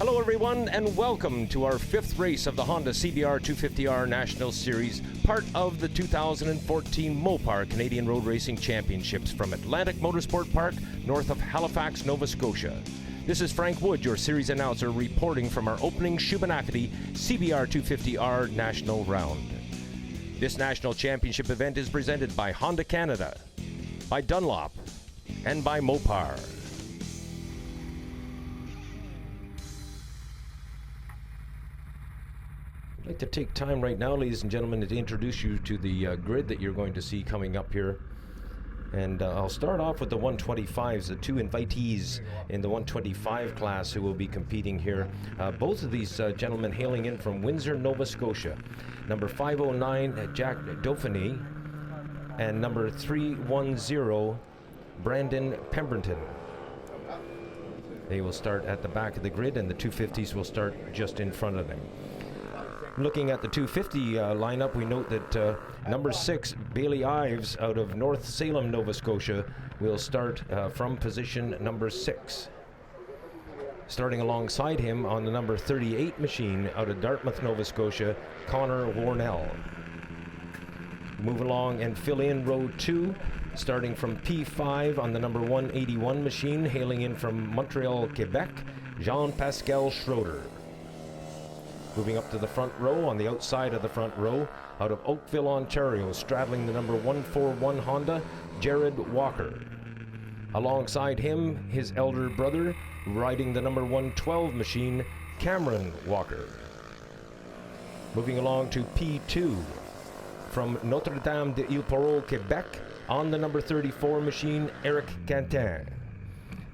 Hello everyone and welcome to our fifth race of the Honda CBR250R National Series, part of the 2014 Mopar Canadian Road Racing Championships from Atlantic Motorsport Park, north of Halifax, Nova Scotia. This is Frank Wood, your series announcer, reporting from our opening Shubenacadie CBR250R National Round. This national championship event is presented by Honda Canada, by Dunlop, and by Mopar. I'd like to take time right now, ladies and gentlemen, to introduce you to the grid that you're going to see coming up here. And I'll start off with the 125s, the two invitees in the 125 class who will be competing here. Both of these gentlemen hailing in from Windsor, Nova Scotia. Number 509, Jack Dauphiné, and number 310, Brandon Pemberton. They will start at the back of the grid, and the 250s will start just in front of them. Looking at the 250 lineup, we note that number 6, Bailey Ives, out of North Salem, Nova Scotia, will start from position number 6. Starting alongside him on the number 38 machine, out of Dartmouth, Nova Scotia, Connor Warnell. Move along and fill in row 2, starting from P5 on the number 181 machine, hailing in from Montreal, Quebec, Jean-Pascal Schroeder. Moving up to the front row, on the outside of the front row, out of Oakville, Ontario, straddling the number 141 Honda, Jared Walker. Alongside him, his elder brother, riding the number 112 machine, Cameron Walker. Moving along to P2, from Notre-Dame-de-Île-Perrot, Quebec, on the number 34 machine, Eric Quentin.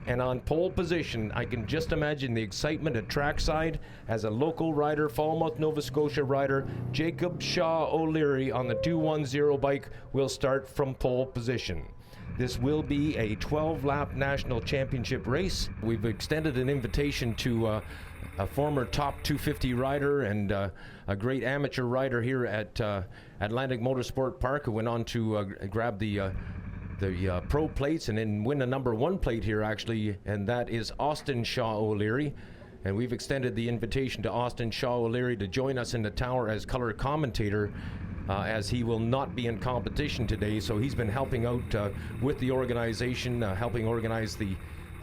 And on pole position, I can just imagine the excitement at trackside as a local rider, Falmouth, Nova Scotia rider, Jacob Shaw O'Leary on the 210 bike will start from pole position. This will be a 12-lap national championship race. We've extended an invitation to a former top 250 rider and a great amateur rider here at Atlantic Motorsport Park who went on to grab the pro plates and then win a number 1 plate here actually, and that is Austin Shaw O'Leary. And we've extended the invitation to Austin Shaw O'Leary to join us in the tower as color commentator, as he will not be in competition today. So he's been helping out with the organization, helping organize the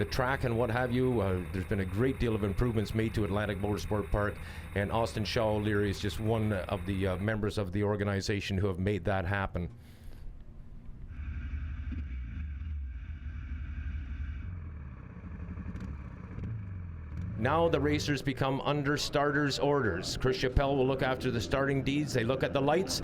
track and what have you. There's been a great deal of improvements made to Atlantic Motorsport Park, and Austin Shaw O'Leary is just one of the members of the organization who have made that happen. Now the racers become under starters' orders. Chris Chappelle will look after the starting deeds. They look at the lights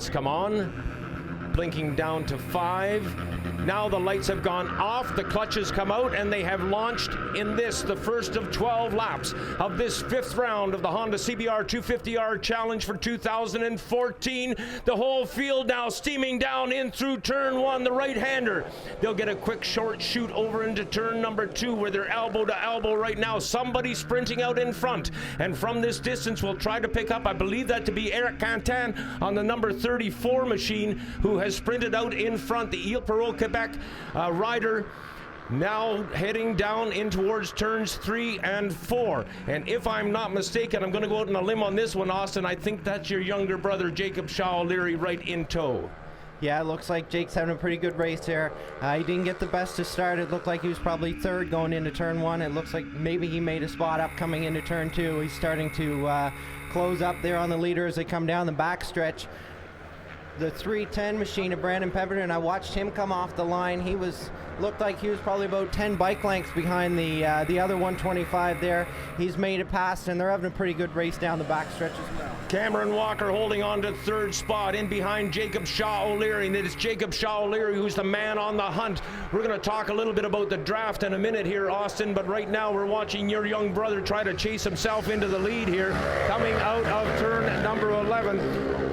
come on, blinking down to 5. Now the lights have gone off, the clutches come out, and they have launched in this, the first of 12 laps of this 5th round of the Honda CBR250R Challenge for 2014. The whole field now steaming down in through turn 1, the right-hander. They'll get a quick short shoot over into turn number 2 where they're elbow to elbow right now. Somebody sprinting out in front, and from this distance we'll try to pick up, I believe that to be Eric Quentin on the number 34 machine, who has sprinted out in front. The Île-Perrot, Quebec rider now heading down in towards turns 3 and 4. And if I'm not mistaken, I'm going to go out on a limb on this one, Austin, I think that's your younger brother, Jacob Shaw O'Leary, right in tow. Yeah, it looks like Jake's having a pretty good race here. He didn't get the best to start. It looked like he was probably 3rd going into turn 1. It looks like maybe he made a spot up coming into turn 2. He's starting to close up there on the leader as they come down the backstretch. The 310 machine of Brandon Pemberton, I watched him come off the line. He looked like he was probably about 10 bike lengths behind the other 125 there. He's made it past, and they're having a pretty good race down the backstretch as well. Cameron Walker holding on to 3rd spot in behind Jacob Shaw O'Leary, and it is Jacob Shaw O'Leary who's the man on the hunt. We're going to talk a little bit about the draft in a minute here, Austin, but right now we're watching your young brother try to chase himself into the lead here, coming out of turn number 11.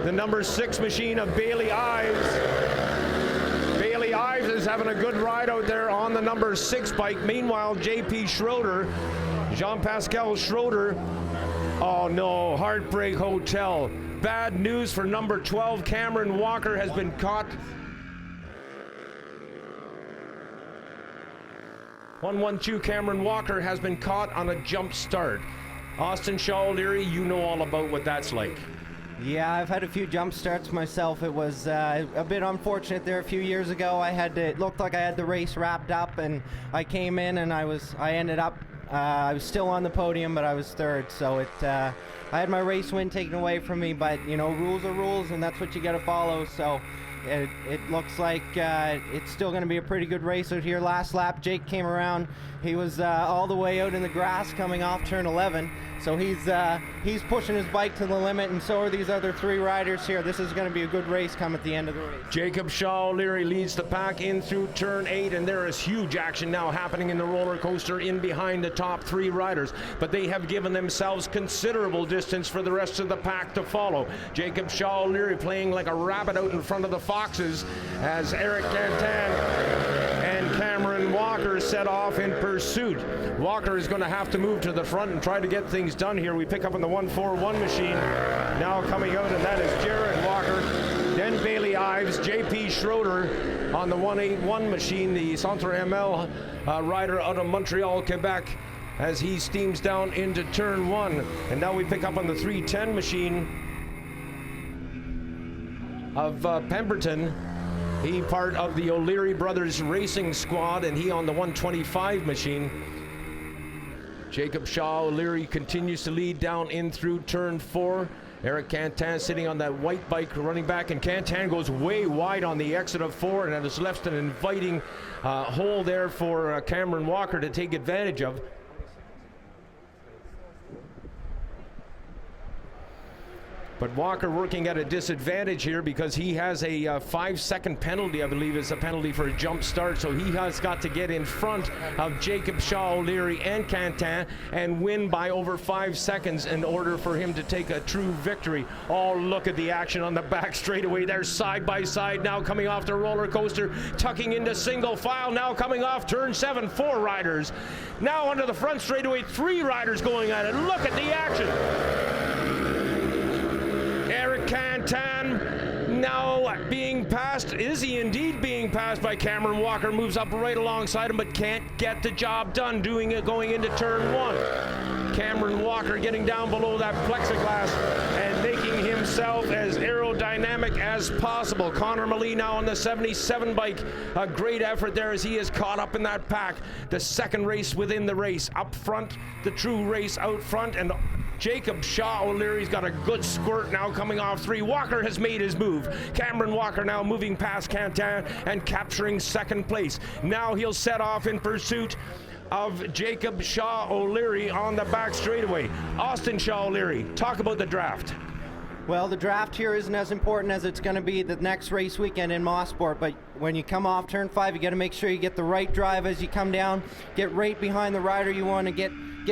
The number 6 machine of Bailey Ives. Bailey Ives is having a good ride out there on the number 6 bike. Meanwhile, J.P. Schroeder, Jean-Pascal Schroeder, oh no, Heartbreak Hotel. Bad news for number 12, Cameron Walker has been caught 1-1-2, Cameron Walker has been caught on a jump start. Austin Shaw O'Leary, you know all about what that's like. Yeah, I've had a few jump starts myself. It was a bit unfortunate there a few years ago. It looked like I had the race wrapped up, and I came in and I ended up, I was still on the podium, but I was third. So I had my race win taken away from me, but you know, rules are rules, and that's what you got to follow. So it looks like it's still going to be a pretty good race out here. Last lap, Jake came around. He was all the way out in the grass coming off turn 11. So he's pushing his bike to the limit, and so are these other 3 riders here. This is going to be a good race come at the end of the race. Jacob Shaw O'Leary leads the pack in through turn 8, and there is huge action now happening in the roller coaster in behind the top 3 riders. But they have given themselves considerable distance for the rest of the pack to follow. Jacob Shaw O'Leary playing like a rabbit out in front of the foxes as Eric Cantan and Cameron Walker set off in pursuit. Walker is going to have to move to the front and try to get things done here. We pick up on the 141 machine now coming out, and that is Jared Walker, then Bailey Ives, JP Schroeder on the 181 machine, the Centre ML rider out of Montreal, Quebec, as he steams down into turn 1. And now we pick up on the 310 machine of Pemberton. He part of the O'Leary Brothers racing squad, and he on the 125 machine. Jacob Shaw O'Leary continues to lead down in through turn 4. Eric Cantan sitting on that white bike running back, and Cantan goes way wide on the exit of 4, and it has left an inviting hole there for Cameron Walker to take advantage of. But Walker working at a disadvantage here because he has a 5-second penalty, I believe is a penalty for a jump start. So he has got to get in front of Jacob Shaw O'Leary and Cantan and win by over 5 seconds in order for him to take a true victory. Oh, look at the action on the back straightaway. They're side by side now coming off the roller coaster, tucking into single file, now coming off turn 7, 4 riders. Now onto the front straightaway, 3 riders going at it. Look at the action. Eric Cantan now being passed. Is he indeed being passed by Cameron Walker? Moves up right alongside him, but can't get the job done doing it going into turn 1. Cameron Walker getting down below that plexiglass and making himself as aerodynamic as possible. Connor Malee now on the 77 bike. A great effort there as he is caught up in that pack. The second race within the race. Up front, the true race out front, and Jacob Shaw O'Leary's got a good squirt now coming off 3. Walker has made his move. Cameron Walker now moving past Cantan and capturing second place. Now he'll set off in pursuit of Jacob Shaw O'Leary on the back straightaway. Austin Shaw O'Leary, talk about the draft. Well, the draft here isn't as important as it's going to be the next race weekend in Motorsport, but when you come off turn 5, you got to make sure you get the right drive as you come down. Get right behind the rider you want to get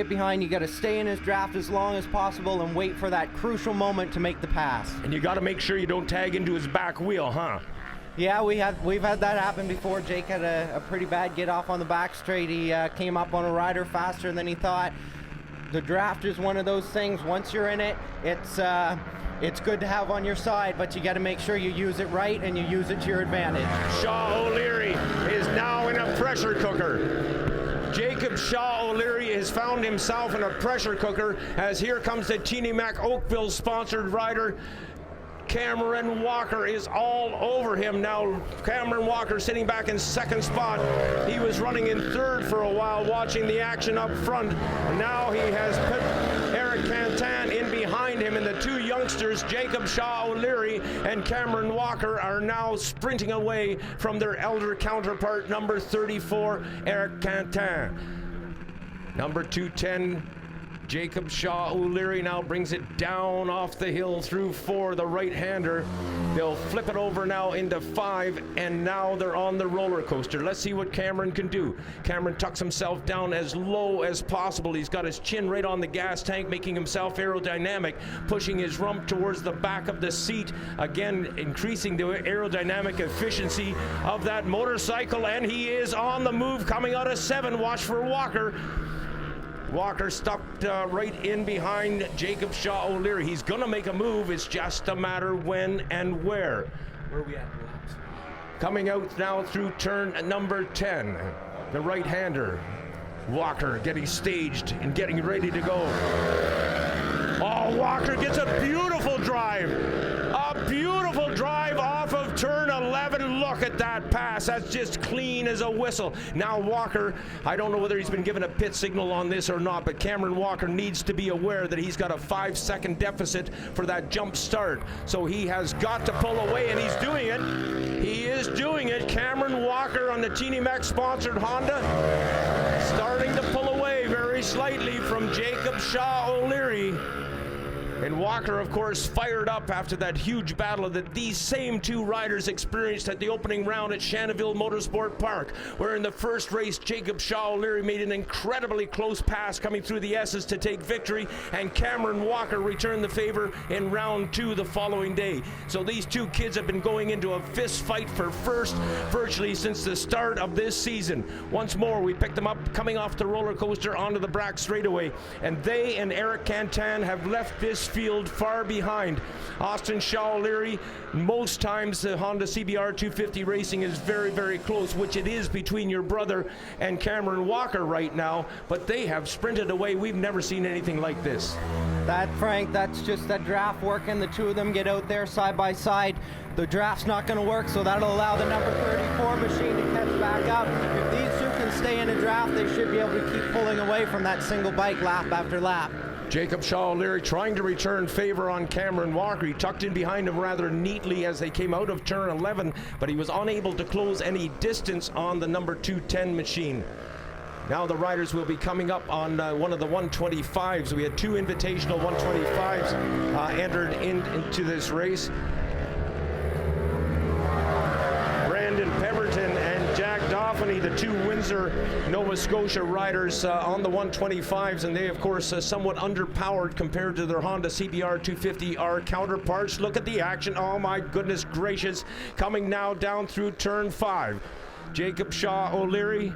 behind. You got to stay in his draft as long as possible and wait for that crucial moment to make the pass. And you got to make sure you don't tag into his back wheel, huh? Yeah, we've had that happen before. Jake had a pretty bad get off on the back straight. He came up on a rider faster than he thought. The draft is one of those things. Once you're in it, it's good to have on your side, but you got to make sure you use it right and you use it to your advantage. Shaw O'Leary is now in a pressure cooker. Jacob Shaw O'Leary has found himself in a pressure cooker as here comes the Teeny Mac Oakville sponsored rider. Cameron Walker is all over him now. Cameron Walker sitting back in second spot. He was running in third for a while watching the action up front. Now he has put Eric Cantan in behind him, and the 2 youngsters, Jacob Shaw O'Leary and Cameron Walker, are now sprinting away from their elder counterpart, number 34, Eric Cantan. Number 210, Jacob Shaw O'Leary now brings it down off the hill through 4, the right-hander. They'll flip it over now into 5, and now they're on the roller coaster. Let's see what Cameron can do. Cameron tucks himself down as low as possible. He's got his chin right on the gas tank, making himself aerodynamic, pushing his rump towards the back of the seat, again increasing the aerodynamic efficiency of that motorcycle, and he is on the move coming out of 7. Watch for Walker. Walker stuck right in behind Jacob Shaw O'Leary. He's going to make a move. It's just a matter when and where. Where are we at? Coming out now through turn number 10. the right-hander. Walker getting staged and getting ready to go. Oh, Walker gets a beautiful drive. A beautiful drive off of turn 11. Look at that pass. That's just clean as a whistle. Now Walker, I don't know whether he's been given a pit signal on this or not, but Cameron Walker needs to be aware that he's got a 5-second deficit for that jump start. So he has got to pull away, and he's doing it. He is doing it. Cameron Walker on the Teeny Mac sponsored Honda, starting to pull away very slightly from Jacob Shaw O'Leary. And Walker, of course, fired up after that huge battle that these same two riders experienced at the opening round at Shanaville Motorsport Park, where in the first race, Jacob Shaw O'Leary made an incredibly close pass coming through the S's to take victory, and Cameron Walker returned the favor in round 2 the following day. So these two kids have been going into a fist fight for first virtually since the start of this season. Once more, we picked them up coming off the roller coaster onto the Brack straightaway, and they and Eric Cantan have left this field far behind. Austin Shaw O'Leary, most times the Honda CBR250 racing is very, very close, which it is between your brother and Cameron Walker right now, but they have sprinted away. We've never seen anything like this. That, Frank, that's just that draft working. The two of them get out there side by side. The draft's not going to work, so that'll allow the number 34 machine to catch back up. If these two can stay in a draft, they should be able to keep pulling away from that single bike lap after lap. Jacob Shaw O'Leary trying to return favor on Cameron Walker. He tucked in behind him rather neatly as they came out of turn 11, but he was unable to close any distance on the number 210 machine. Now the riders will be coming up on one of the 125s. We had two invitational 125s entered into this race. Brandon Pemberton and Jack Dauphiny, the two Windsor, Nova Scotia riders on the 125s, and they, of course, somewhat underpowered compared to their Honda CBR250R counterparts. Look at the action. Oh, my goodness gracious. Coming now down through turn 5. Jacob Shaw O'Leary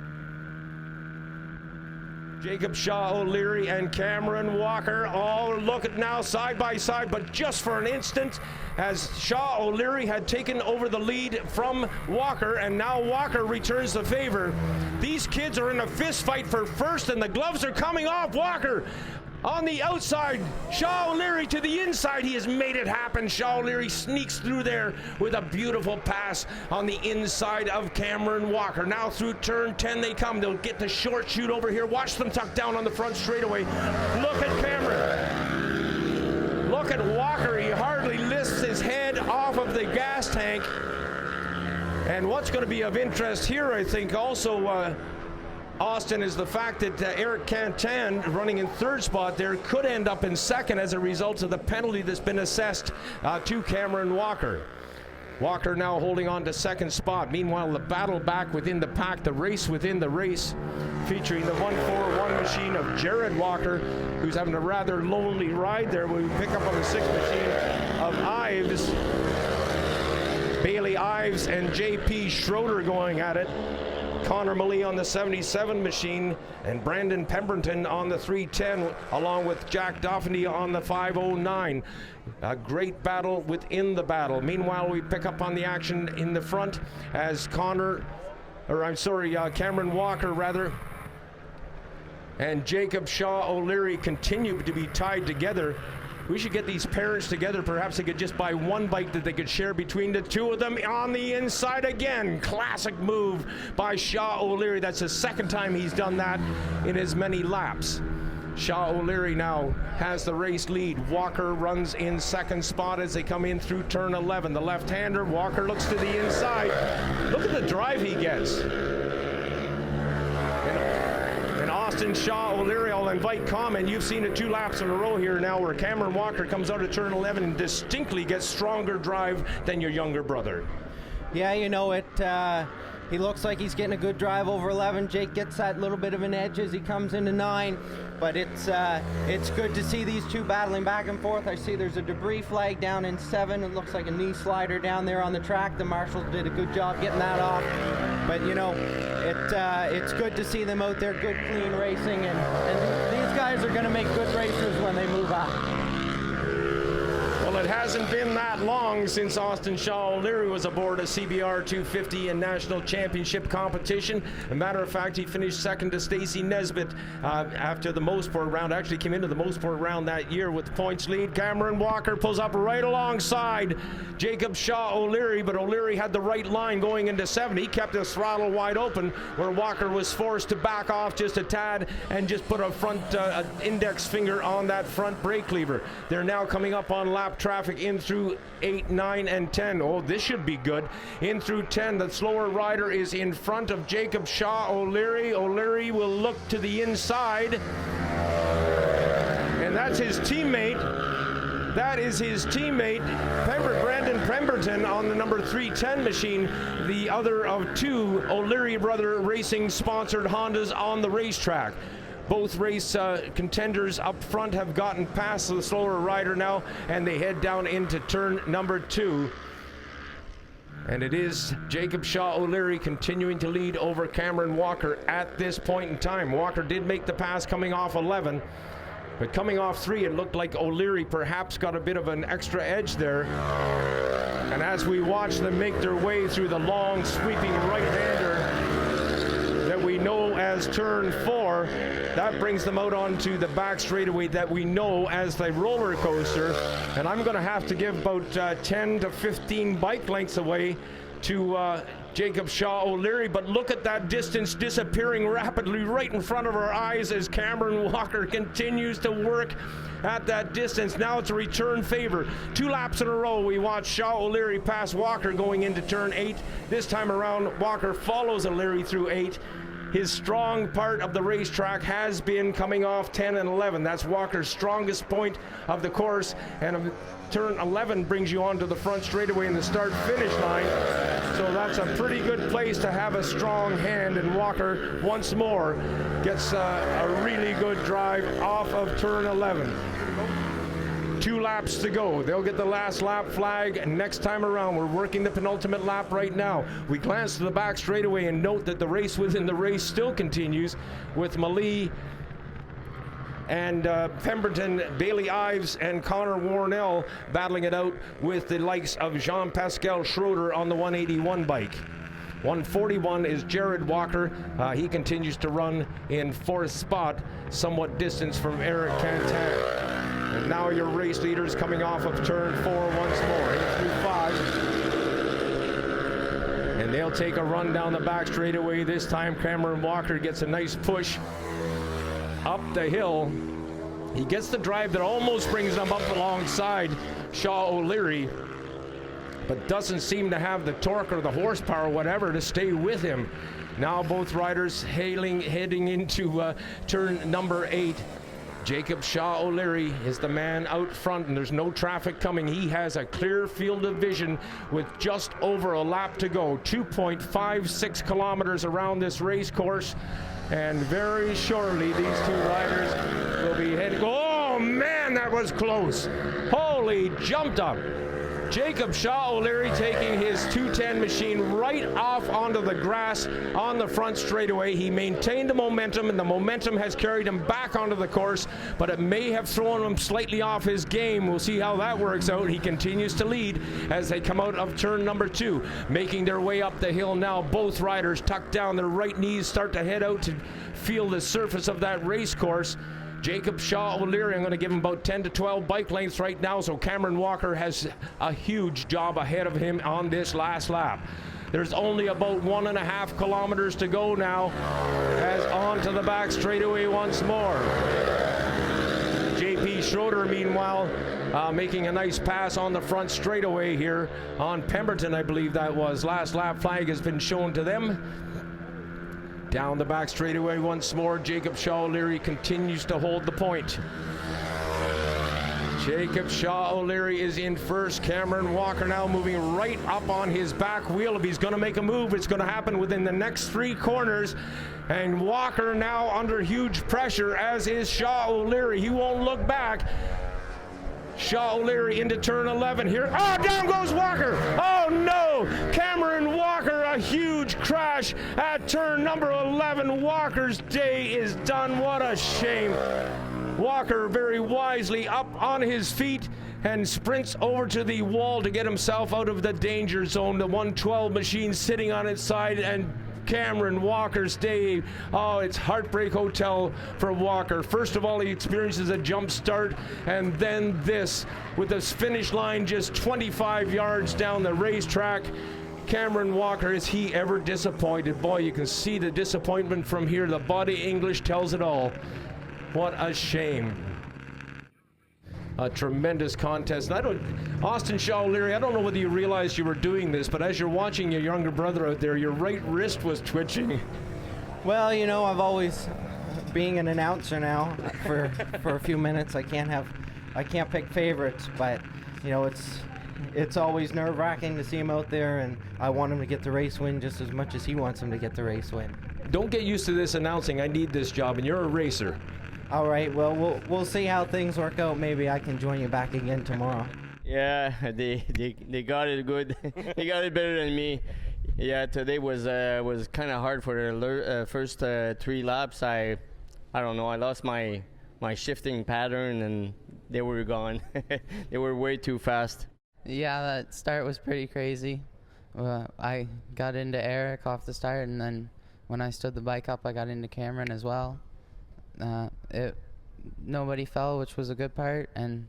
and Cameron Walker all look at now side by side, but just for an instant, as Shaw O'Leary had taken over the lead from Walker, and now Walker returns the favor. These kids are in a fist fight for first, and the gloves are coming off. Walker on the outside, Shaw O'Leary to the inside. He has made it happen. Shaw O'Leary sneaks through there with a beautiful pass on the inside of Cameron Walker. Now through turn 10 they come. They'll get the short chute over here. Watch them tuck down on the front straightaway. Look at Cameron. Look at Walker. He hardly lifts his head off of the gas tank. And what's going to be of interest here, I think, also, Austin, is the fact that Eric Cantan, running in third spot there, could end up in second as a result of the penalty that's been assessed to Cameron Walker. Walker now holding on to second spot. Meanwhile, the battle back within the pack, the race within the race, featuring the 141 machine of Jared Walker, who's having a rather lonely ride there. We pick up on the 6 machine of Ives, Bailey Ives and J.P. Schroeder going at it. Connor Malee on the 77 machine, and Brandon Pemberton on the 310, along with Jack Dauphiny on the 509. A great battle within the battle. Meanwhile, we pick up on the action in the front as Cameron Walker and Jacob Shaw O'Leary continue to be tied together. We should get these parents together. Perhaps they could just buy one bike that they could share between the two of them. On the inside again. Classic move by Shaw O'Leary. That's the second time he's done that in as many laps. Shaw O'Leary now has the race lead. Walker runs in second spot as they come in through turn 11. The left-hander, Walker looks to the inside. Look at the drive he gets. Austin Shaw O'Leary, I'll invite comment. You've seen it 2 laps in a row here now where Cameron Walker comes out of turn 11 and distinctly gets stronger drive than your younger brother. Yeah, you know it. He looks like he's getting a good drive over 11. Jake gets that little bit of an edge as he comes into 9. But it's good to see these two battling back and forth. I see there's a debris flag down in 7. It looks like a knee slider down there on the track. The marshals did a good job getting that off. But you know, it's good to see them out there, good clean racing, and these guys are going to make good racers when they move up. Well, it hasn't been that long since Austin Shaw O'Leary was aboard a CBR250 in national championship competition. As a matter of fact, he finished second to Stacey Nesbitt after the Motorsport round. Actually came into the Motorsport round that year with points lead. Cameron Walker pulls up right alongside Jacob Shaw O'Leary, but O'Leary had the right line going into 7. He kept his throttle wide open, where Walker was forced to back off just a tad and just put a front index finger on that front brake lever. They're now coming up on lap traffic in through 8, 9, and 10. Oh, this should be good. In through 10, the slower rider is in front of Jacob Shaw O'Leary. O'Leary will look to the inside, and that's his teammate. That is his teammate, Brandon Pemberton, on the number 310 machine, the other of 2 O'Leary Brother Racing sponsored Hondas on the racetrack. Both race contenders up front have gotten past the slower rider now, and they head down into turn number 2. And it is Jacob Shaw O'Leary continuing to lead over Cameron Walker at this point in time. Walker did make the pass coming off 11. But coming off 3, it looked like O'Leary perhaps got a bit of an extra edge there. And as we watch them make their way through the long, sweeping right-hander that we know as turn 4, that brings them out onto the back straightaway that we know as the roller coaster. And I'm going to have to give about 10 to 15 bike lengths away to Jacob Shaw O'Leary, but look at that distance disappearing rapidly right in front of our eyes as Cameron Walker continues to work at that distance. Now it's a return favor. 2 laps in a row we watch Shaw O'Leary pass Walker going into turn 8. This time around, Walker follows O'Leary through 8. His strong part of the racetrack has been coming off 10 and 11. That's Walker's strongest point of the course, and turn 11 brings you onto the front straightaway in the start-finish line. So that's a pretty good place to have a strong hand, and Walker once more gets a really good drive off of turn 11. 2 laps to go. They'll get the last lap flag next time around. We're working the penultimate lap right now. We glance to the back straightaway and note that the race within the race still continues with Malee and Pemberton, Bailey Ives, and Connor Warnell battling it out with the likes of Jean-Pascal Schroeder on the 181 bike. 141 is Jared Walker. He continues to run in 4th spot, somewhat distance from Eric Cantan. And now your race leaders coming off of turn 4 once more, 8 through 5. And they'll take a run down the back straightaway. This time Cameron Walker gets a nice push up the hill. He gets the drive that almost brings him up alongside Shaw O'Leary, but doesn't seem to have the torque or the horsepower or whatever to stay with him. Now both riders heading into turn number 8. Jacob Shaw O'Leary is the man out front, and there's no traffic coming. He has a clear field of vision with just over a lap to go. 2.56 kilometers around this race course, and very shortly these 2 riders will be heading. Oh man, that was close. Holy jumped up. Jacob Shaw O'Leary taking his 210 machine right off onto the grass on the front straightaway. He maintained the momentum, and the momentum has carried him back onto the course, but it may have thrown him slightly off his game. We'll see how that works out. He continues to lead as they come out of turn number 2, making their way up the hill now. Both riders tuck down their right knees, start to head out to feel the surface of that race course. Jacob Shaw O'Leary, I'm going to give him about 10 to 12 bike lengths right now, so Cameron Walker has a huge job ahead of him on this last lap. There's only about 1.5 kilometers to go now, as on to the back straightaway once more. JP Schroeder, meanwhile, making a nice pass on the front straightaway here on Pemberton, I believe that was. Last lap flag has been shown to them. Down the back straightaway once more, Jacob Shaw O'Leary continues to hold the point. Jacob Shaw O'Leary is in first. Cameron Walker now moving right up on his back wheel. If he's going to make a move, it's going to happen within the next 3 corners. And Walker now under huge pressure, as is Shaw O'Leary. He won't look back. Shaw O'Leary into turn 11 here. Oh, down goes Walker. Oh no, Cameron Walker, a huge crash at turn number 11. Walker's day is done. What a shame. Walker very wisely up on his feet and sprints over to the wall to get himself out of the danger zone. The 112 machine sitting on its side, and Cameron Walker's day, oh, it's Heartbreak Hotel for Walker. First of all, he experiences a jump start, and then this, with the finish line just 25 yards down the racetrack. Cameron Walker, is he ever disappointed? Boy, you can see the disappointment from here. The body English tells it all. What a shame. A tremendous contest. And Austin Shaw O'Leary, I don't know whether you realized you were doing this, but as you're watching your younger brother out there, your right wrist was twitching. Well, you know, I've always, being an announcer now for a few minutes, I can't pick favorites, but you know, it's always nerve-wracking to see him out there, and I want him to get the race win just as much as he wants him to get the race win. Don't get used to this announcing. I need this job, and you're a racer. All right, well, we'll see how things work out. Maybe I can join you back again tomorrow. Yeah, they got it good. They got it better than me. Yeah, today was kind of hard for the first 3 laps. I don't know. I lost my shifting pattern, and they were gone. They were way too fast. Yeah, that start was pretty crazy. I got into Eric off the start, and then when I stood the bike up, I got into Cameron as well. Nobody fell, which was a good part, and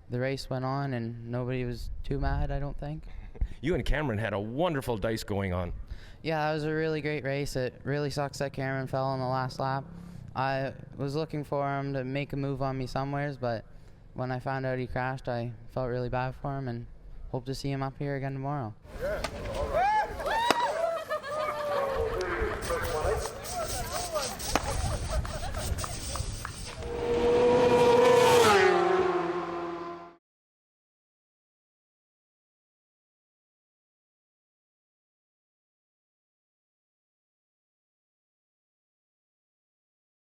the race went on, and nobody was too mad, I don't think. You and Cameron had a wonderful dice going on. Yeah, it was a really great race. It really sucks that Cameron fell on the last lap. I was looking for him to make a move on me somewheres, but when I found out he crashed, I felt really bad for him and hope to see him up here again tomorrow. Yeah.